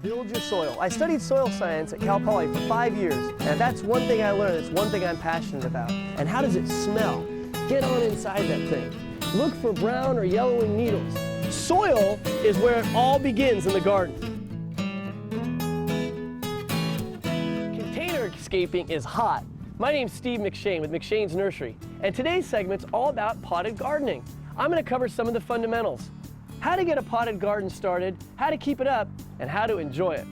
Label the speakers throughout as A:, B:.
A: Build your soil. I studied soil science at Cal Poly for 5 years, and that's one thing I learned. It's one thing I'm passionate about. And how does it smell? Get on inside that thing. Look for brown or yellowing needles. Soil is where it all begins in the garden. Containerscaping is hot. My name's Steve McShane with McShane's Nursery, and today's segment's all about potted gardening. I'm going to cover some of the fundamentals. How to get a potted garden started, how to keep it up, and how to enjoy it.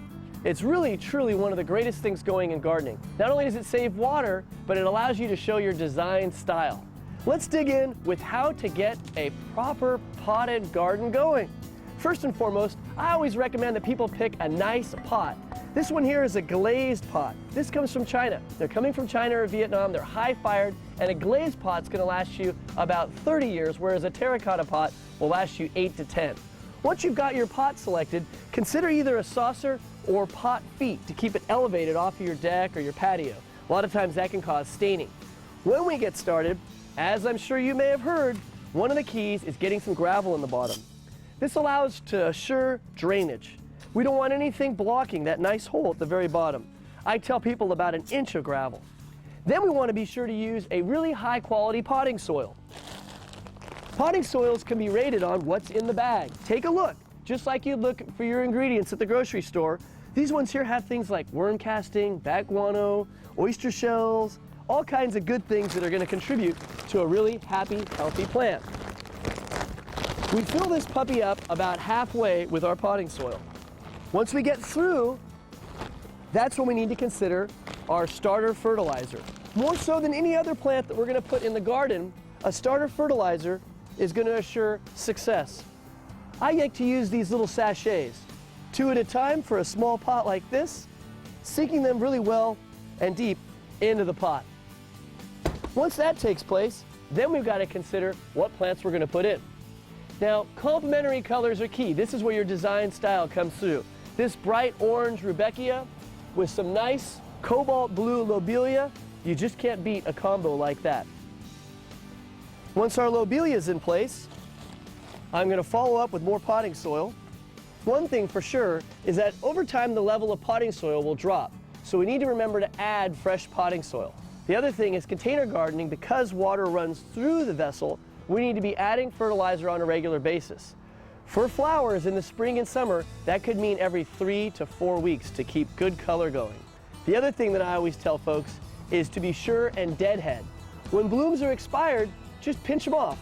A: It's really, truly one of the greatest things going in gardening. Not only does it save water, but it allows you to show your design style. Let's dig in with how to get a proper potted garden going. First and foremost, I always recommend that people pick a nice pot. This one here is a glazed pot. This comes from China. They're coming from China or Vietnam. They're high-fired, and a glazed pot's going to last you about 30 years, whereas a terra cotta pot will last you 8 to 10. Once you've got your pot selected, consider either a saucer or pot feet to keep it elevated off of your deck or your patio. A lot of times that can cause staining. When we get started, as I'm sure you may have heard, one of the keys is getting some gravel in the bottom. This allows to assure drainage. We don't want anything blocking that nice hole at the very bottom. I tell people about 1 inch of gravel. Then we want to be sure to use a really high quality potting soil. Potting soils can be rated on what's in the bag. Take a look. Just like you look for your ingredients at the grocery store, these ones here have things like worm casting, bat guano, oyster shells, all kinds of good things that are going to contribute to a really happy, healthy plant. We fill this puppy up about halfway with our potting soil. Once we get through, that's when we need to consider our starter fertilizer. More so than any other plant that we're going to put in the garden, a starter fertilizer is going to assure success. I like to use these little sachets, 2 at a time for a small pot like this, sinking them really well and deep into the pot. Once that takes place, then we've got to consider what plants we're going to put in. Now, complementary colors are key. This is where your design style comes through. This bright orange rudbeckia with some nice cobalt blue lobelia, you just can't beat a combo like that. Once our lobelia is in place, I'm going to follow up with more potting soil. One thing for sure is that over time the level of potting soil will drop, so we need to remember to add fresh potting soil. The other thing is container gardening, because water runs through the vessel, we need to be adding fertilizer on a regular basis. For flowers in the spring and summer, that could mean every 3 to 4 weeks to keep good color going. The other thing that I always tell folks is to be sure and deadhead. When blooms are expired, just pinch them off.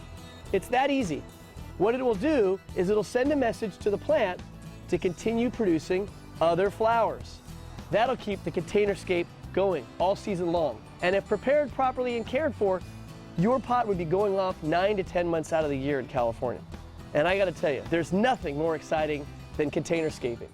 A: It's that easy. What it will do is it'll send a message to the plant to continue producing other flowers. That'll keep the containerscape going all season long. And if prepared properly and cared for, your pot would be going off 9 to 10 months out of the year in California. And I gotta tell you, there's nothing more exciting than containerscaping.